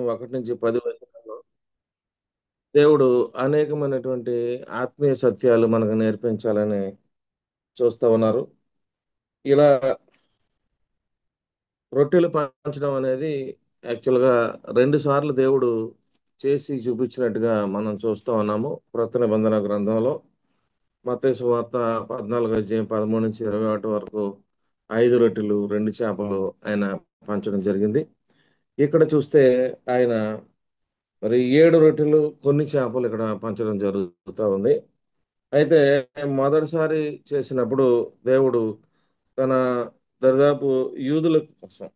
1-10 వచనాల్లో దేవుడు అనేకమైనటువంటి ఆత్మీయ సత్యాలు మనకు నేర్పించాలని చూస్తా ఉన్నారు. ఇలా రొట్టెలు పంచడం అనేది యాక్చువల్‌గా 2 సార్లు దేవుడు చేసి చూపించినట్టుగా మనం చూస్తా ఉన్నాము. క్రొత్త నిబంధన గ్రంథంలో మత్తయి సువార్త 14 అధ్యాయం 13-21 వరకు 5 రొట్టెలు, 2 చేపలు ఆయన పంచడం జరిగింది. ఇక్కడ చూస్తే ఆయన మరి 7 రొట్టెలు, కొన్ని చేపలు ఇక్కడ పంచడం జరుగుతా ఉంది. అయితే మొదటిసారి చేసినప్పుడు దేవుడు తన దరిదాపు యూదుల కోసం,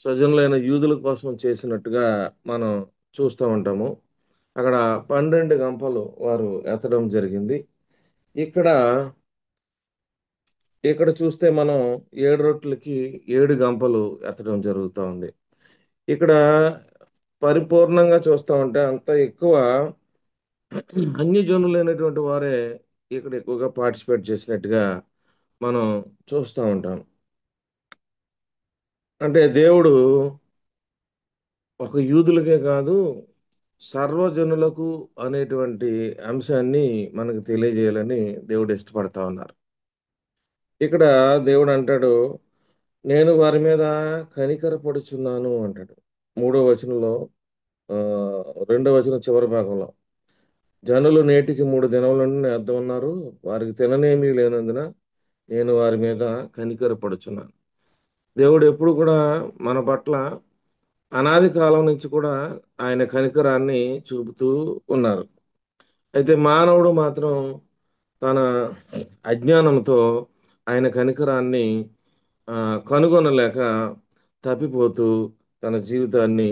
స్వజనులైన యూదుల కోసం చేసినట్టుగా మనం చూస్తూ ఉంటాము. అక్కడ 12 గంపలు వారు ఎత్తడం జరిగింది. ఇక్కడ ఇక్కడ చూస్తే మనం 7 రొట్టెలకి 7 గంపలు ఎత్తడం జరుగుతా ఉంది. ఇక్కడ పరిపూర్ణంగా చూస్తా ఉంటే అంత ఎక్కువ అన్యజనులైనటువంటి వారే ఇక్కడ ఎక్కువగా పార్టిసిపేట్ చేసినట్టుగా మనం చూస్తా ఉంటాం. అంటే దేవుడు ఒక యూదులకే కాదు, సర్వజనులకు అనేటువంటి అంశాన్ని మనకు తెలియజేయాలని దేవుడు ఇష్టపడతా ఉన్నారు. ఇక్కడ దేవుడు అంటాడు, నేను వారి మీద కనికరపడుచున్నాను అంటాడు. మూడో వచనంలో, రెండో వచనం చివరి భాగంలో, జనులు నేటికి 3 దినముల నుండి నా యొద్ద ఉన్నారు, వారికి తిననేమీ లేనందున నేను వారి మీద కనికరపడుచున్నాను. దేవుడు ఎప్పుడు కూడా మన పట్ల అనాది కాలం నుంచి కూడా ఆయన కనికరాన్ని చూపుతూ ఉన్నారు. అయితే మానవుడు మాత్రం తన అజ్ఞానంతో ఆయన కనికరాన్ని కనుగొనలేక తప్పిపోతూ తన జీవితాన్ని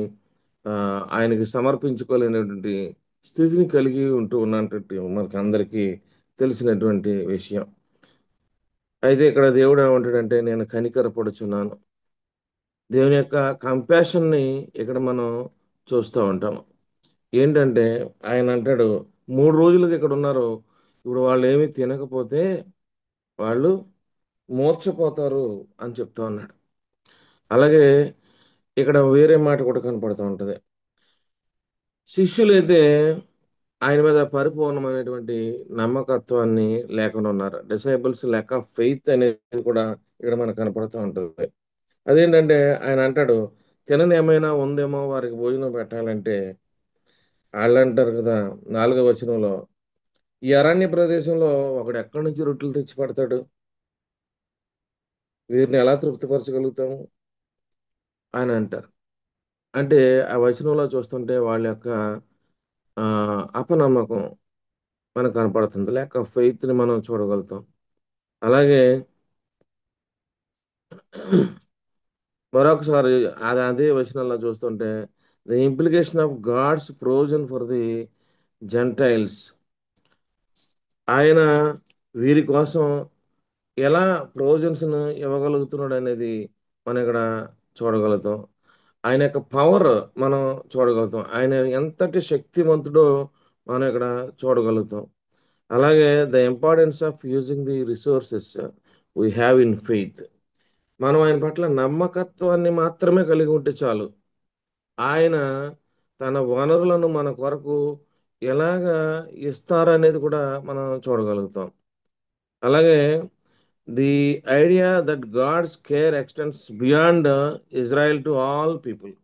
ఆయనకి సమర్పించుకోలేనటువంటి స్థితిని కలిగి ఉంటూ ఉన్నటువంటి మనకు అందరికీ తెలిసినటువంటి విషయం. అయితే ఇక్కడ దేవుడు ఏమంటాడంటే నేను కనికరపడుచున్నాను. దేవుని యొక్క కంపాషన్‌ని ఇక్కడ మనం చూస్తా ఉంటాం. ఏంటంటే ఆయన అంటాడు, 3 రోజులుగా ఇక్కడున్నారు. ఇప్పుడు వాళ్ళేమి తినకపోతే వాళ్ళు మూర్ఛపోతారు అని చెప్తా ఉన్నాడు. అలాగే ఇక్కడ వేరే మాట కూడా కనపడతా ఉంటది. శిష్యులైతే ఆయన మీద పరిపూర్ణమైనటువంటి నమ్మకత్వాన్ని లేకుండా ఉన్నారు. డిసైపుల్స్ ల్యాక్ ఆఫ్ ఫెయిత్ అనేది కూడా ఇక్కడ మనకు కనపడుతూ ఉంటది. అదేంటంటే ఆయన అంటాడు, తిననేమైనా ఉందేమో వారికి భోజనం పెట్టాలంటే, ఆళ్ళంటారు కదా! 4వ వచనంలో, ఈ అరణ్య ప్రదేశంలో ఒకడు ఎక్కడి నుంచి రొట్టెలు తెచ్చి పెడతాడు? వీరిని ఎలా తృప్తిపరచగలుగుతాము? అని అంటారు. అంటే ఆ వచనంలో చూస్తుంటే వాళ్ళ యొక్క అపనమ్మకం మనకు కనపడుతుంది. ల్యాక్ ఆఫ్ ఫెయిత్‌ని మనం చూడగలుగుతాం. అలాగే మరొకసారి అదే వచనంలో చూస్తుంటే, the implication of God's provision for the Gentiles. ఆయన వీరి కోసం ఎలా ప్రొవిజన్స్‌ను ఇవ్వగలుగుతున్నాడనేది మనం ఇక్కడ చూడగలుగుతాం. ఆయన యొక్క పవర్ మనం చూడగలుగుతాం. ఆయన ఎంతటి శక్తివంతుడో మనం ఇక్కడ చూడగలుగుతాం. అలాగే the importance of using the resources we have in faith. మనం ఆయన పట్ల నమ్మకత్వాన్ని మాత్రమే కలిగి ఉంటే చాలు. ఆయన తన వనరులను మన కొరకు ఎలాగా ఇస్తారనేది కూడా మనం చూడగలుగుతాం. అలాగే the idea that God's care extends beyond Israel to all people.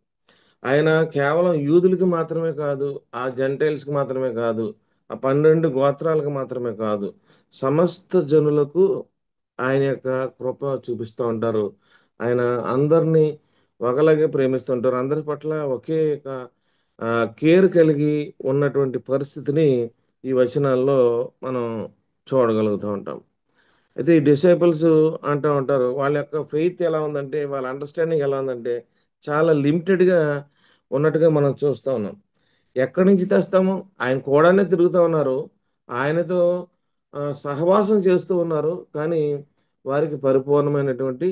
ఆయన కేవలం యూదులకి మాత్రమే కాదు, ఆ జెంటైల్స్‌కి మాత్రమే కాదు, ఆ 12 గోత్రాలకు మాత్రమే కాదు, సమస్త జనులకు ఆయన యొక్క కృప చూపిస్తూ ఉంటారు. ఆయన అందరినీ ఒకలాగే ప్రేమిస్తుంటారు. అందరి పట్ల ఒకే ఒక కేర్ కలిగి ఉన్నటువంటి పరిస్థితిని ఈ వచనాల్లో మనం చూడగలుగుతూ ఉంటాం. అయితే ఈ డిసైపుల్స్ అంటా ఉంటారు. వాళ్ళ యొక్క ఫెయిత్ ఎలా ఉందంటే, వాళ్ళ అండర్‌స్టాండింగ్ ఎలా ఉందంటే, చాలా లిమిటెడ్‌గా ఉన్నట్టుగా మనం చూస్తా ఉన్నాం. ఎక్కడి నుంచి తెస్తాము? ఆయన కూడానే తిరుగుతా ఉన్నారు. ఆయనతో సహవాసం చేస్తూ ఉన్నారు. కానీ వారికి పరిపూర్ణమైనటువంటి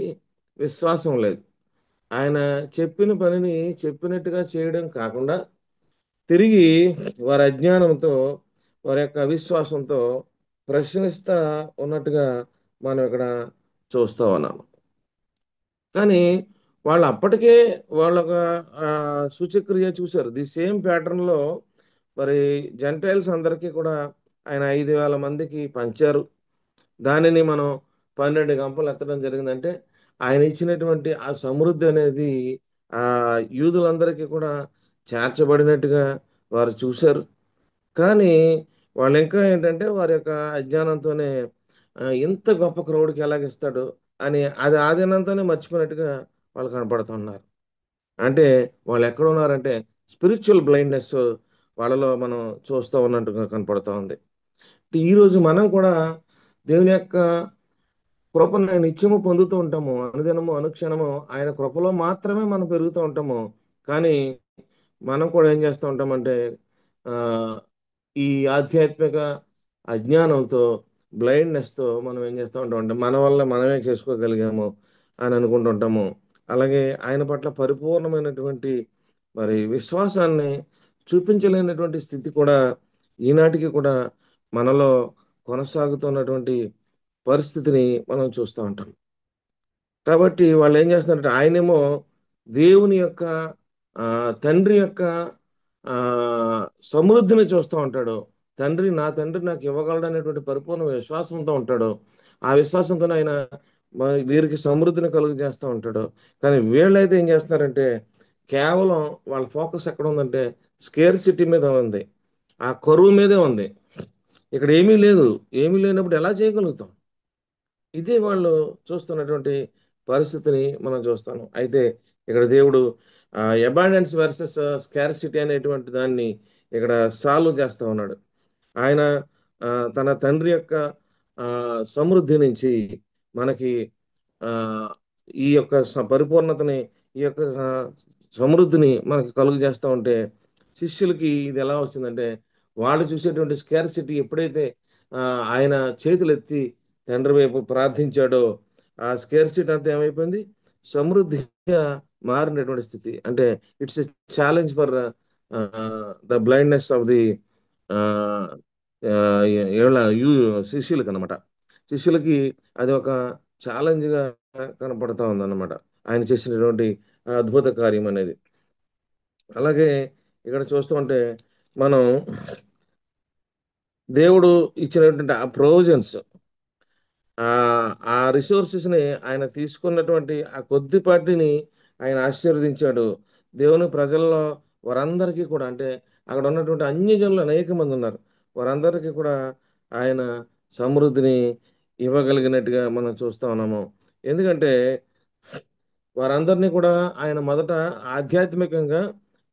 విశ్వాసం లేదు. ఆయన చెప్పిన పనిని చెప్పినట్టుగా చేయడం కాకుండా, తిరిగి వారి అజ్ఞానంతో, వారి యొక్క అవిశ్వాసంతో ప్రశ్నిస్తా ఉన్నట్టుగా మనం ఇక్కడ చూస్తా ఉన్నాం. కానీ వాళ్ళు అప్పటికే వాళ్ళొక సూచక్రియ చూసారు. ది సేమ్ ప్యాటర్న్‌లో మరి జెంటైల్స్ అందరికీ కూడా ఆయన 5,000 మందికి పంచారు. దానిని మనం 12 గంపలు ఎత్తడం జరిగిందంటే, ఆయన ఇచ్చినటువంటి ఆ సమృద్ధి అనేది యూదులందరికీ కూడా చేర్చబడినట్టుగా వారు చూసారు. కానీ వాళ్ళింకా ఏంటంటే వారి యొక్క అజ్ఞానంతోనే ఇంత గొప్ప క్రౌడ్‌కి ఎలాగిస్తాడు అని అది ఆ దినంతోనే మర్చిపోయినట్టుగా వాళ్ళు కనపడుతున్నారు. అంటే వాళ్ళెక్కడున్నారంటే స్పిరిచ్యువల్ బ్లైండ్‌నెస్ వాళ్ళలో మనం చూస్తూ ఉన్నట్టుగా కనపడుతా ఉంది. ఈరోజు మనం కూడా దేవుని యొక్క కృపను నిత్యము పొందుతూ ఉంటాము. అనుదినము, అనుక్షణము ఆయన కృపలో మాత్రమే మనం పెరుగుతూ ఉంటాము. కానీ మనం కూడా ఏం చేస్తూ ఉంటామంటే ఆహ్, ఈ ఆధ్యాత్మిక అజ్ఞానంతో, బ్లైండ్‌నెస్‌తో మనం ఏం చేస్తూ ఉంటామంటే మన వల్ల మనమే చేసుకోగలిగాము అని అనుకుంటుంటాము. అలాగే ఆయన పట్ల పరిపూర్ణమైనటువంటి మరి విశ్వాసాన్ని చూపించలేనటువంటి స్థితి కూడా ఈనాటికి కూడా మనలో కొనసాగుతున్నటువంటి పరిస్థితిని మనం చూస్తా ఉంటాం. కాబట్టి వాళ్ళేం చేస్తున్నారంటే ఆయనేమో దేవుని యొక్క తండ్రి యొక్క ఆహ్, సమృద్ధిని చూస్తా ఉంటాడు. నా తండ్రి నాకు ఇవ్వగలడనేటువంటి పరిపూర్ణ విశ్వాసంతో ఉంటాడు. ఆ విశ్వాసంతోనే ఆయన వీరికి సమృద్ధిని కలుగజేస్తా ఉంటాడు. కానీ వీళ్ళైతే ఏం చేస్తున్నారంటే కేవలం వాళ్ళ ఫోకస్ ఎక్కడుందంటే స్కేర్సిటీ మీద ఉంది. ఆ కరువు మీదే ఉంది. ఇక్కడ ఏమీ లేదు. ఏమీ లేనప్పుడు ఎలా చేయగలుగుతాం? ఇదే వాళ్ళు చూస్తున్నటువంటి పరిస్థితిని మనం చూస్తాం. అయితే ఇక్కడ దేవుడు అబాండెన్స్ వర్సెస్ స్కార్సిటీ అనేటువంటి దాన్ని ఇక్కడ సాల్వ్ చేస్తా ఉన్నాడు. ఆయన తన తండ్రి యొక్క సమృద్ధి నుంచి మనకి ఆహ్, ఈ యొక్క పరిపూర్ణతని, ఈ యొక్క సమృద్ధిని మనకు కలుగజేస్తా ఉంటే, శిష్యులకి ఇది ఎలా వచ్చిందంటే, వాళ్ళు చూసేటువంటి స్కార్సిటీ ఎప్పుడైతే ఆయన చేతులెత్తి తండ్రి వైపు ప్రార్థించాడో, ఆ స్కార్సిటీ అంతా ఏమైపోయింది? సమృద్ధిగా మారినటువంటి స్థితి. అంటే it's a challenge for the blindness of the ఆహ్, ఆహ్, ఈళ్ళ శిష్యులకనమాట. శిష్యులకి అది ఒక ఛాలెంజ్‌గా కనపడతా ఉందన్నమాట. ఆయన చేసినటువంటి అద్భుత కార్యం అనేది. అలాగే ఇక్కడ చూస్తూ ఉంటే మనం దేవుడు ఇచ్చినటువంటి ఆ ప్రొవిజన్స్ ఆ రిసోర్సెస్‌ని ఆయన తీసుకున్నటువంటి ఆ కొద్దిపాటిని ఆయన ఆశీర్వదించాడు. దేవుని ప్రజల్లో వారందరికీ కూడా అంటే అక్కడ ఉన్నటువంటి అన్యజనులు అనేక మంది ఉన్నారు. వారందరికీ కూడా ఆయన సమృద్ధిని ఇవ్వగలిగినట్టుగా మనం చూస్తా ఉన్నాము. ఎందుకంటే వారందరినీ కూడా ఆయన మొదట ఆధ్యాత్మికంగా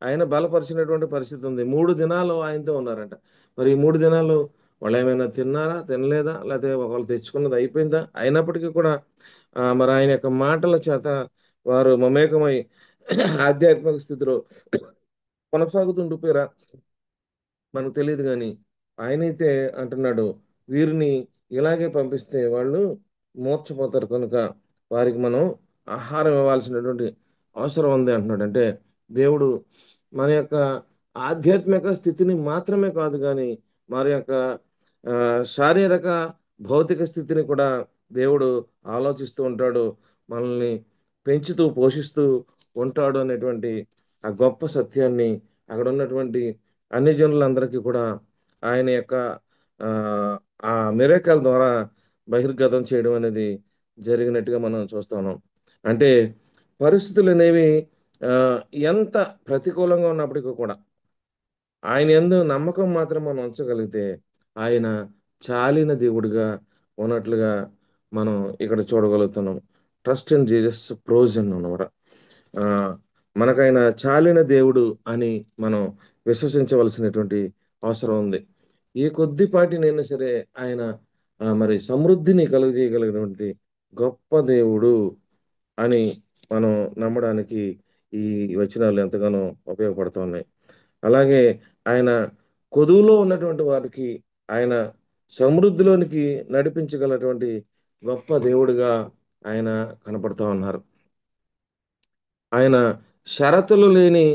ఆయన బలపరిచినటువంటి పరిస్థితి ఉంది. 3 దినాలు ఆయనతో ఉన్నారంట. మరి ఈ 3 దినాలు వాళ్ళేమైనా తిన్నారా? తినలేదా? లేతే ఒకళ్ళు తెచ్చుకున్నది అయిపోయిందా? అయినప్పటికీ కూడా మరి ఆయన యొక్క మాటల చేత వారు మమేకమై ఆధ్యాత్మిక స్థితిలో కొనసాగుతుండిపోయారా? మనకు తెలీదు గానీ, ఆయనైతే అంటున్నాడు, వీరిని ఇలాగే పంపిస్తే వాళ్ళు మూర్ఛపోతారు కనుక, వారికి మనం ఆహారం ఇవ్వాల్సినటువంటి అవసరం ఉంది అంటున్నాడు. అంటే దేవుడు మన యొక్క ఆధ్యాత్మిక స్థితిని మాత్రమే కాదు గానీ, మరి యొక్క శారీరక, భౌతిక స్థితిని కూడా దేవుడు ఆలోచిస్తూ ఉంటాడు. మనల్ని పెంచుతూ, పోషిస్తూ ఉంటాడు అనేటువంటి ఆ గొప్ప సత్యాన్ని అక్కడున్నటువంటి అన్ని జనులందరికీ కూడా ఆయన యొక్క ఆహ్, ఆ మిరకల్ ద్వారా బహిర్గతం చేయడం అనేది జరిగినట్టుగా మనం చూస్తా ఉన్నాం. అంటే పరిస్థితులనేవి ఆహ్, ఎంత ప్రతికూలంగా ఉన్నప్పటికీ కూడా ఆయన యందు నమ్మకం మాత్రం మనం ఉంచగలిగితే ఆయన చాలిన దేవుడిగా ఉన్నట్లుగా మనం ఇక్కడ చూడగలుగుతున్నాం. ట్రస్ట్ ఇన్ జీసస్ ప్రోజన్ అన్నమాట. ఆహ్, మనకాయన చాలిన దేవుడు అని మనం విశ్వసించవలసినటువంటి అవసరం ఉంది. ఏ కొద్దిపాటినైనా సరే ఆయన మరి సమృద్ధిని కలుగజేయగలిగినటువంటి గొప్ప దేవుడు అని మనం నమ్మడానికి ఈ వచనాలు ఎంతగానో ఉపయోగపడుతూ ఉన్నాయి. అలాగే ఆయన కొదువులో ఉన్నటువంటి వారికి ఆయన సమృద్ధిలోనికి నడిపించగలటువంటి గొప్ప దేవుడిగా ఆయన కనపడతా ఉన్నారు. ఆయన షరతులు లేని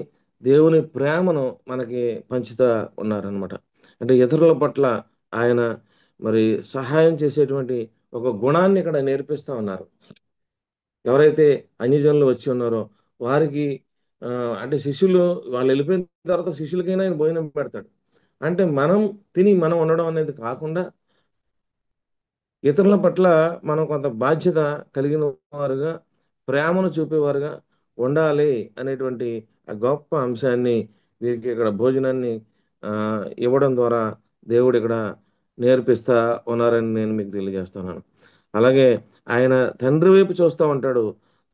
దేవుని ప్రేమను మనకి పంచుతా ఉన్నారనమాట. అంటే ఇతరుల పట్ల ఆయన మరి సహాయం చేసేటువంటి ఒక గుణాన్ని ఇక్కడ నేర్పిస్తా ఉన్నారు. ఎవరైతే అన్యజనులు వచ్చి ఉన్నారో వారికి అంటే శిష్యులు వాళ్ళు వెళ్ళిపోయిన తర్వాత శిష్యులకైనా ఆయన భోజనం పెడతాడు. అంటే మనం తిని మనం ఉండడం అనేది కాకుండా ఇతరుల పట్ల మనం కొంత బాధ్యత కలిగిన వారుగా, ప్రేమను చూపేవారుగా ఉండాలి అనేటువంటి ఆ గొప్ప అంశాన్ని వీరికి ఇక్కడ భోజనాన్ని ఇవ్వడం ద్వారా దేవుడు ఇక్కడ నేర్పిస్తా ఉన్నారని నేను మీకు తెలియజేస్తున్నాను. అలాగే ఆయన తండ్రి వైపు చూస్తా ఉంటాడు.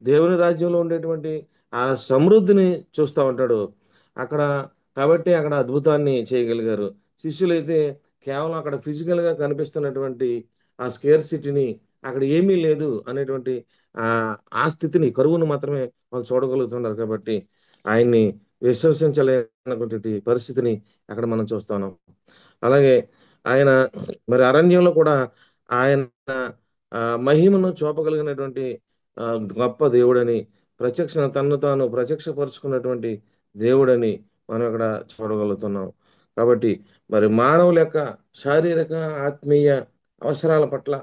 దేవుని రాజ్యంలో ఉండేటువంటి ఆ సమృద్ధిని చూస్తా ఉంటాడు. అక్కడ కాబట్టి అక్కడ అద్భుతాన్ని చేయగలిగారు. శిష్యులైతే కేవలం అక్కడ ఫిజికల్‌గా కనిపిస్తున్నటువంటి ఆ స్కేర్సిటీని అక్కడ ఏమీ లేదు అనేటువంటి ఆ స్థితిని కరువును మాత్రమే వాళ్ళు చూడగలుగుతున్నారు కాబట్టి ఆయన్ని విశ్వసించలేనటువంటి పరిస్థితిని అక్కడ మనం చూస్తున్నాం. అలాగే ఆయన మరి అరణ్యంలో కూడా ఆయన మహిమను చూపగలిగినటువంటి గొప్ప దేవుడని తన్ను తాను ప్రత్యక్షపరుచుకున్నటువంటి దేవుడని మనం ఇక్కడ చూడగలుగుతున్నాం. కాబట్టి మరి మానవుల యొక్క శారీరక, ఆత్మీయ అవసరాల పట్ల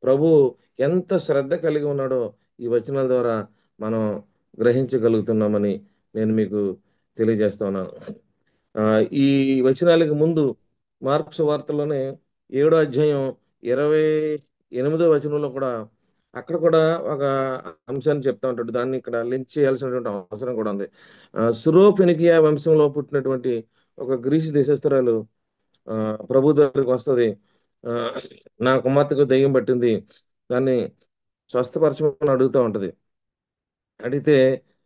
ప్రభువు ఎంత శ్రద్ధ కలిగి ఉన్నాడో ఈ వచనాల ద్వారా మనం గ్రహించగలుగుతున్నామని నేను మీకు తెలియజేస్తా ఉన్నాను. ఈ వచనాలకు ముందు మార్క్స్ వార్తలోనే 7వ అధ్యాయం 28వ వచనంలో కూడా అక్కడ కూడా ఒక అంశాన్ని చెప్తా ఉంటాడు. దాన్ని ఇక్కడ లింక్ చేయాల్సినటువంటి అవసరం కూడా ఉంది. సురోఫెనికియా వంశంలో పుట్టినటువంటి ఒక గ్రీసు దేశస్తురాలు ప్రభు దగ్గరికి వస్తది. నా కుమార్తెకు దెయ్యం పట్టింది. దాన్ని స్వస్థపరచమని అడుగుతా ఉంటది. అడిగితే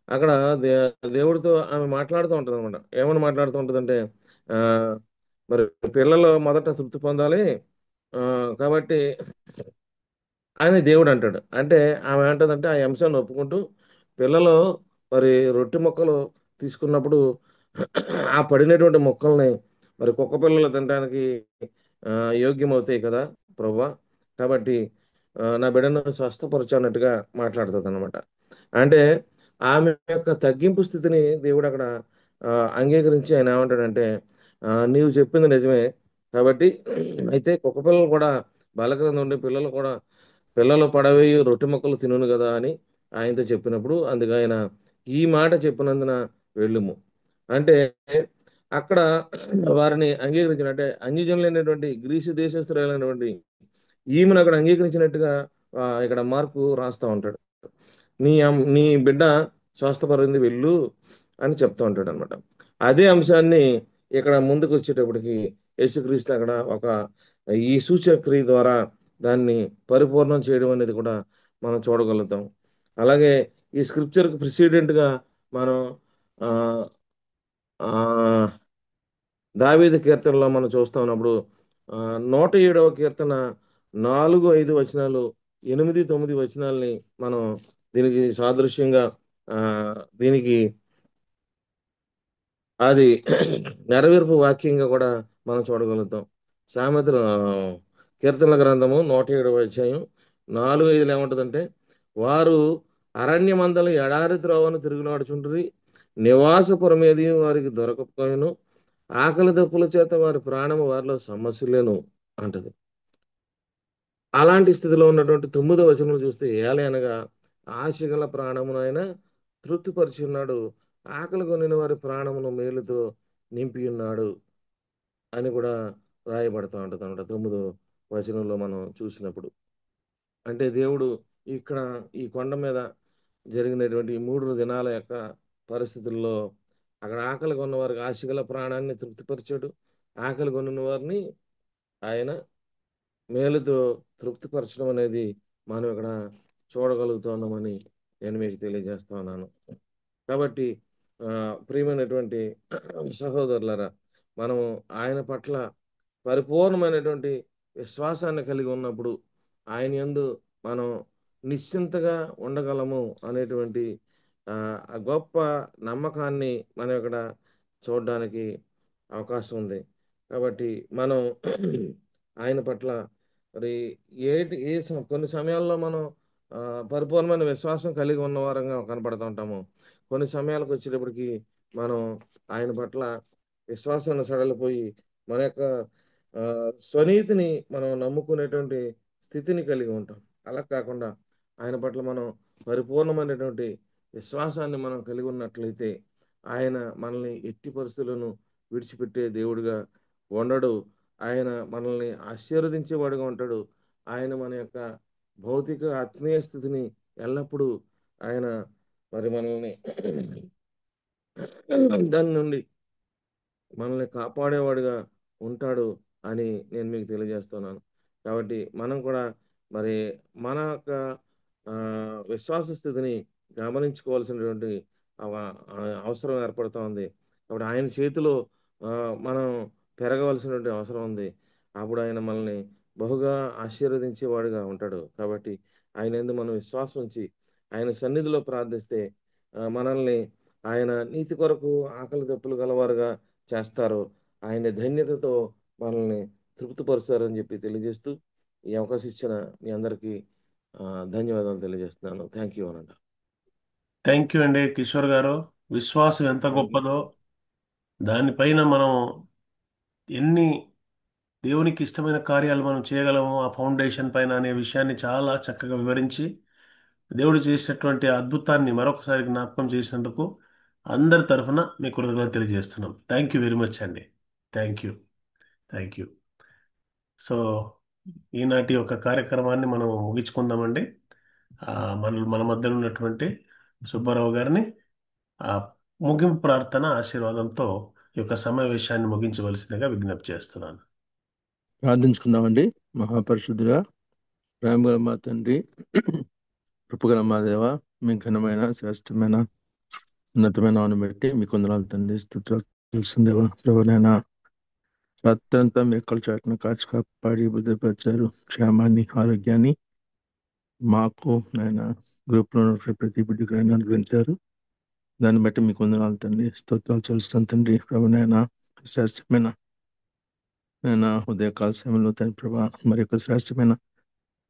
అక్కడ దే దేవుడితో ఆమె మాట్లాడుతూ ఉంటదనమాట. ఏమని మాట్లాడుతూ ఉంటదంటే మరి పిల్లలు మొదట తృప్తి పొందాలి. కాబట్టి ఆయన దేవుడు అంటాడు. అంటే ఆమె ఏమంటదంటే ఆ అంశాన్ని ఒప్పుకుంటూ పిల్లలు మరి రొట్టె ముక్కలు తీసుకున్నప్పుడు ఆ పడినటువంటి ముక్కల్ని మరి కుక్క పిల్లలు తినడానికి యోగ్యమవుతాయి కదా ప్రభువా! కాబట్టి నా బిడ్డను స్వస్థపరచు అన్నట్టుగా మాట్లాడుతదనమాట. అంటే ఆమె యొక్క తగ్గింపు స్థితిని దేవుడు అక్కడ అంగీకరించి ఆయన ఏమంటాడంటే నీవు చెప్పింది నిజమే. కాబట్టి అయితే కుక్క పిల్లలు కూడా బాలగ్రంథం ఉండే పిల్లలు కూడా పిల్లలు పడవేయు రొట్టె ముక్కలు తినును కదా అని ఆయనతో చెప్పినప్పుడు అందుకు ఆయన ఈ మాట చెప్పినందున వెళ్ళుము. అంటే అక్కడ వారిని అంగీకరించిన అంటే అన్యజనులైనటువంటి గ్రీసు దేశస్తులైనటువంటి ఈమెను అక్కడ అంగీకరించినట్టుగా ఇక్కడ మార్కు రాస్తా ఉంటాడు. నీ బిడ్డ స్వస్థపడింది వెళ్ళు అని చెప్తా ఉంటాడు అనమాట. అదే అంశాన్ని ఇక్కడ ముందుకు వచ్చేటప్పటికి యేసుక్రీస్తు అక్కడ ఒక ఈ సూచక క్రియ ద్వారా దాన్ని పరిపూర్ణం చేయడం అనేది కూడా మనం చూడగలుగుతాం. అలాగే ఈ స్క్రిప్చర్‌కి ప్రిసిడెంట్‌గా మనం ఆహ్, ఆహ్, దావీదు కీర్తనలో మనం చూస్తా ఉన్నప్పుడు 107వ కీర్తన 4, 5 వచనాలు, 8, 9 వచనాల్ని మనం దీనికి సాదృశ్యంగా దీనికి అది నెరవేర్పు వాక్యంగా కూడా మనం చూడగలుగుతాం. సామెతలు కీర్తనల గ్రంథము 107వ అధ్యాయం 4, 5లో ఏముంటదంటే వారు అరణ్యమందలి ఎడారి త్రోవను తిరుగులాడుచుండిరి. నివాసపురం ఏది వారికి దొరకకపోయెను. ఆకలి దప్పుల చేత వారి ప్రాణము వారిలో సమస్యలేను అంటది. అలాంటి స్థితిలో ఉన్నటువంటి 9వ వచనం చూస్తే ఏలయనగా ఆశగల ప్రాణమును ఆయన తృప్తిపరిచి ఉన్నాడు. ఆకలి కొనిన వారి ప్రాణమును మేలుతో నింపి ఉన్నాడు అని కూడా రాయబడతా ఉంటది అన్నమాట 9వ వచనంలో మనం చూసినప్పుడు. అంటే దేవుడు ఇక్కడ ఈ కొండ మీద జరిగినటువంటి ఈ 3 దినాల యొక్క పరిస్థితుల్లో అక్కడ ఆకలి కొన్న వారికి ఆశగల ప్రాణాన్ని తృప్తిపరిచాడు. ఆకలి కొనిన వారిని ఆయన మేలుతో తృప్తిపరచడం అనేది మనం ఇక్కడ చూడగలుగుతున్నామని నేను మీకు తెలియజేస్తా ఉన్నాను. కాబట్టి ప్రియమైనటువంటి సహోదరులారా మనము ఆయన పట్ల పరిపూర్ణమైనటువంటి విశ్వాసాన్ని కలిగి ఉన్నప్పుడు ఆయన యందు మనం నిశ్చింతగా ఉండగలము అనేటువంటి ఆ గొప్ప నమ్మకాన్ని మనం ఇక్కడ చూడడానికి అవకాశం ఉంది. కాబట్టి మనం ఆయన పట్ల మరి కొన్ని సమయాల్లో మనం పరిపూర్ణమైన విశ్వాసం కలిగి ఉన్న వారంగా కనపడుతూ ఉంటాము. కొన్ని సమయాలకు వచ్చేటప్పటికి మనం ఆయన పట్ల విశ్వాసాన్ని సడలిపోయి మన యొక్క స్వనీతిని మనం నమ్ముకునేటువంటి స్థితిని కలిగి ఉంటాం. అలా కాకుండా ఆయన పట్ల మనం పరిపూర్ణమైనటువంటి విశ్వాసాన్ని మనం కలిగి ఉన్నట్లయితే ఆయన మనల్ని ఎట్టి పరిస్థితులను విడిచిపెట్టే దేవుడిగా ఉండడు. ఆయన మనల్ని ఆశీర్వదించేవాడుగా ఉంటాడు. ఆయన మన యొక్క భౌతిక ఆత్మీయ స్థితిని ఎల్లప్పుడూ ఆయన మరి మనల్ని దాని నుండి మనల్ని కాపాడేవాడుగా ఉంటాడు అని నేను మీకు తెలియజేస్తున్నాను. కాబట్టి మనం కూడా మరి మన యొక్క ఆ, విశ్వాస స్థితిని గమనించుకోవాల్సినటువంటి అవసరం ఏర్పడుతూ ఉంది. కాబట్టి ఆయన చేతిలో ఆ, మనం పెరగవలసినటువంటి అవసరం ఉంది. అప్పుడు ఆయన మనల్ని బహుగా ఆశీర్వదించేవాడుగా ఉంటాడు. కాబట్టి ఆయన యందు మనం విశ్వాసం ఉంచి ఆయన సన్నిధిలో ప్రార్థిస్తే మనల్ని ఆయన నీతి కొరకు ఆకలి దప్పులు గలవారుగా చేస్తారు. ఆయన ధన్యతతో మనల్ని తృప్తిపరుస్తారని చెప్పి తెలియజేస్తూ ఈ అవకాశం ఇచ్చిన మీ అందరికీ ఆ, ధన్యవాదాలు తెలియజేస్తున్నాను. Thank you Ananta. Thank you అండి కిషోర్ గారు. విశ్వాసం ఎంత థ్యాంక్ యూ. గొప్పదో, దానిపైన మనం ఎన్ని దేవునికి ఇష్టమైన కార్యాలు మనం చేయగలము ఆ ఫౌండేషన్ పైన అనే విషయాన్ని చాలా చక్కగా వివరించి దేవుడు చేసినటువంటి అద్భుతాన్ని మరొకసారి జ్ఞాపకం చేసినందుకు అందరి తరఫున మీ కృతజ్ఞతలు తెలియజేస్తున్నాం. థ్యాంక్ యూ వెరీ మచ్ అండి. Thank you. Thank you. So ఈనాటి యొక్క కార్యక్రమాన్ని మనం ముగించుకుందామండి. ఆ, మన మధ్యలో ఉన్నటువంటి సుబ్బారావు గారిని ఆ ముగింపు ప్రార్థన ఆశీర్వాదంతో ఈ యొక్క సమావేశాన్ని ముగించవలసిందిగా విజ్ఞప్తి చేస్తున్నాను. ప్రార్థించుకుందామండి. మహాపరిశుద్ధుడా, ప్రేమగల మా తండ్రి, కృపగల మా దేవ, మీ ఘనమైన శ్రేష్టమైన ఉన్నతమైన నామమును బట్టి మీకు వందనాలు తండ్రి. స్తుతులు తెలుసుందేవా ప్రభునైనా, రాత్రంతా మీ రెక్కల చాటున కాచి కాపాడి భద్రపరిచారు. క్షేమాన్ని ఆరోగ్యాన్ని మాకు నాయన గ్రూప్లో ఉన్న ప్రతి బిడ్డకు ఆయన అనుగ్రహించారు. దాన్ని బట్టి మీకు వందనాలు తండ్రి. స్తోత్రాలు చెల్లిస్తాను తండ్రి. ప్రభునైనా శ్రేష్టమైన నాయన ఉదయకాల సమయంలో తండ్రి ప్రభా మరి యొక్క శ్రేష్టమైన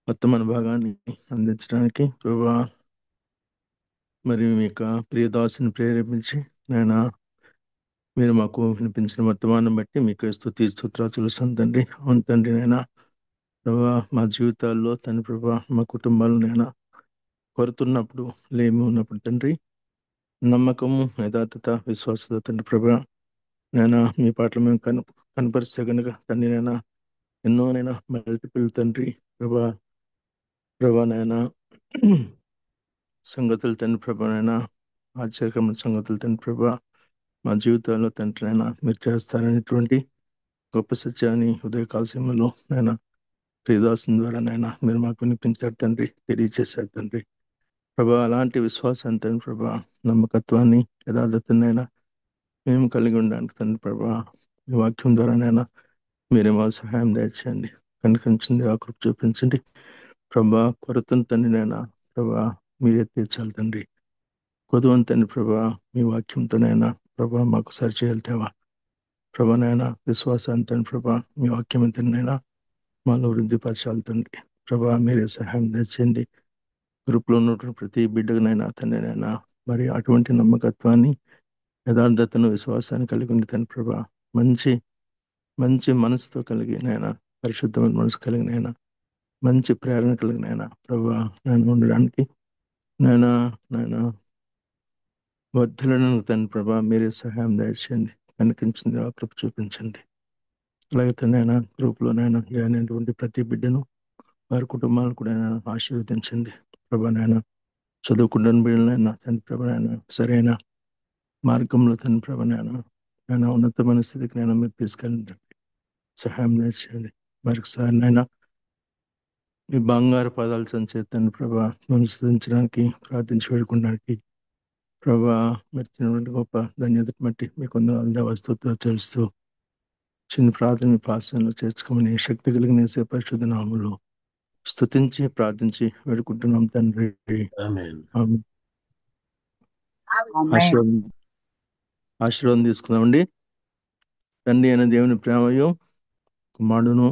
వర్తమాన భాగాన్ని అందించడానికి ప్రభా మరి మీ యొక్క ప్రియదాసుని ప్రేరేపించి నాయన మీరు మాకు వినిపించిన వర్తమానం బట్టి మీకు స్తుతి స్తోత్రాలు చెల్లిస్తాను తండ్రి. అవును తండ్రి నాయన ప్రభా మా జీవితాల్లో తండ్రి ప్రభా మా కుటుంబాలు నాయన కొరుతున్నప్పుడు లేమి ఉన్నప్పుడు తండ్రి నమ్మకము యథార్థత విశ్వాసత తండ్రి ప్రభా నాయన మీ పాటలు మేము కనపరిస్తే కనుక తండ్రి నాయన ఎన్నోనైనా మల్టిపుల్ తండ్రి ప్రభా ప్రభా నాయన సంగతులు తండ్రి ప్రభా నాయన ఆశ్చర్యకరమైన సంగతులు తండ్రి ప్రభా మా జీవితాల్లో తండ్రి నాయన మీరు చేస్తారనేటువంటి గొప్ప సత్యాన్ని ఉదయకాల సమయంలో నాయన ప్రియదాసుని ద్వారా నాయన మీరు మాకు వినిపించారు తండ్రి, తెలియచేశారు తండ్రి ప్రభా. అలాంటి విశ్వాసాన్ని తండ్రి ప్రభా, నమ్మకత్వాన్ని యథార్థతనైనా మేము కలిగి ఉండడానికి తండ్రి ప్రభా మీ వాక్యం ద్వారానైనా మీరే మా సహాయం దయచేయండి. కనికరించింది ఆ కృప చూపించండి ప్రభా. కొరతను తండ్రినైనా ప్రభా మీరే తీర్చాలి తండ్రి. కొదువని తండ్రి ప్రభా మీ వాక్యంతోనైనా ప్రభా మాకు సరిచేయాలి దేవా ప్రభానైనా. విశ్వాసాన్ని తండ్రి ప్రభా మీ వాక్యం ఎంతనైనా మాలో వృద్ధిపరచాలి తండ్రి ప్రభా. మీరే సహాయం తెచ్చండి. గ్రూప్లో ఉన్నటువంటి ప్రతి బిడ్డకునైనా తండ్రినైనా మరి అటువంటి నమ్మకత్వాన్ని యథార్థతను విశ్వాసాన్ని కలిగి ఉంది తండ్రి ప్రభా. మంచి మంచి మనసుతో కలిగినైనా పరిశుద్ధమైన మనసు కలిగినైనా మంచి ప్రేరణ కలిగినైనా ప్రభా నేను ఉండడానికి నాయనా నాయనా వర్ధలను తండ్రి ప్రభా మీరే సహాయం దయచేయండి. కనిపించింది ఆ కృప చూపించండి. అలాగే తనైనా గ్రూప్లోనైనా జాయిన్ అయినటువంటి ప్రతి బిడ్డను వారి కుటుంబాలను కూడా ఆయన ఆశీర్వదించండి ప్రభా. నాయన చదువుకుంటున్న బిడ్డలైనా తండ్రి ప్రభా నాయన సరైన మార్గంలో తండ్రి ప్రభా నాయన ఆయన ఉన్నతమైన స్థితికి నేను మీరు తీసుకెళ్ళండి, సహాయం చేయండి. మరొకసారి నాయన మీ బంగారు పదాలు సంచేతండి ప్రభా మనం స్థుతించడానికి ప్రార్థించి వేడుకోవడానికి ప్రభా మెచ్చినటువంటి గొప్ప ధన్యతను బట్టి మీకు వందనాలు వస్తువుతో తెలుస్తూ చిన్న ప్రార్థన మీ పాసనలో చేర్చుకోమని శక్తి కలిగిన యేసు పరిశుద్ధ నామములో స్తుతించి ప్రార్థించి వేడుకుంటున్నాం తండ్రి. ఆమేన్. ఆమేన్. ఆశీర్వాదం ఆశీర్వాదం తీసుకుందామండి. తండ్రి అయిన దేవుని ప్రేమయు కుమారుడును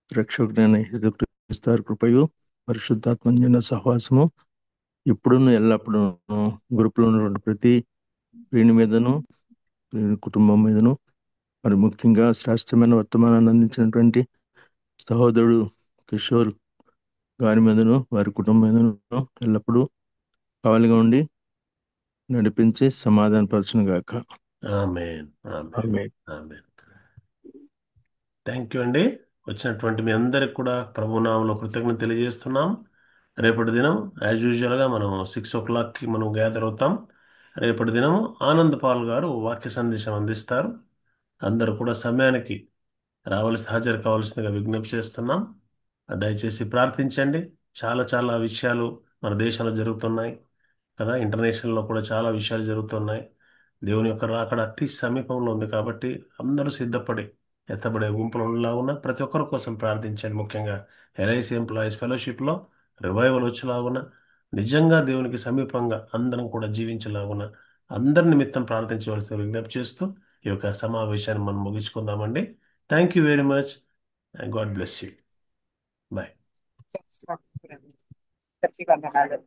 రక్షకుడైన యేసుక్రీస్తు కృపయు పరిశుద్ధాత్మ సహవాసము ఇప్పుడును ఎల్లప్పుడూ గ్రూపులో ఉన్నటువంటి ప్రతి వీణి మీదను వీని కుటుంబం మీదను మరి ముఖ్యంగా శ్రేష్టమైన వర్తమానాన్ని అందించినటువంటి సహోదరుడు కిషోర్ వారి మీదను వారి కుటుంబం మీదను ఎల్లప్పుడూ కావలిగా ఉండి నడిపించి సమాధానపరచును గాక. ఆమేన్. ఆమేన్. ఆమేన్. ఆమేన్. థ్యాంక్ యూ అండి. వచ్చినటువంటి మీ అందరికి కూడా ప్రభునామంలో కృతజ్ఞత తెలియజేస్తున్నాం. రేపటి దినం యాజ్ యూజువల్గా మనం 6 o'clockకి మనం గ్యాదర్ అవుతాం. రేపటి దినం ఆనంద్ పాల్ గారు వాక్య సందేశం అందిస్తారు. అందరూ కూడా సమయానికి హాజరు కావాల్సిందిగా విజ్ఞప్తి చేస్తున్నాం. దయచేసి ప్రార్థించండి. చాలా చాలా విషయాలు మన దేశంలో జరుగుతున్నాయి కదా, ఇంటర్నేషనల్లో కూడా చాలా విషయాలు జరుగుతున్నాయి. దేవుని యొక్క రాకడ అతి సమీపంలో ఉంది కాబట్టి అందరూ సిద్ధపడి ఎత్తబడే గుంపులు ఉండేలాగున ప్రతి ఒక్కరి కోసం ప్రార్థించండి. ముఖ్యంగా ఎల్ఐసి ఎంప్లాయీస్ ఫెలోషిప్లో రివైవల్ వచ్చేలాగున నిజంగా దేవునికి సమీపంగా అందరం కూడా జీవించేలాగున అందరి నిమిత్తం ప్రార్థించవలసిన విజ్ఞప్తి చేస్తూ ఈ యొక్క సమావేశాన్ని మనం ముగించుకుందామండి. Thank you very much. God bless you. Bye. ప్రతి వందనాలు.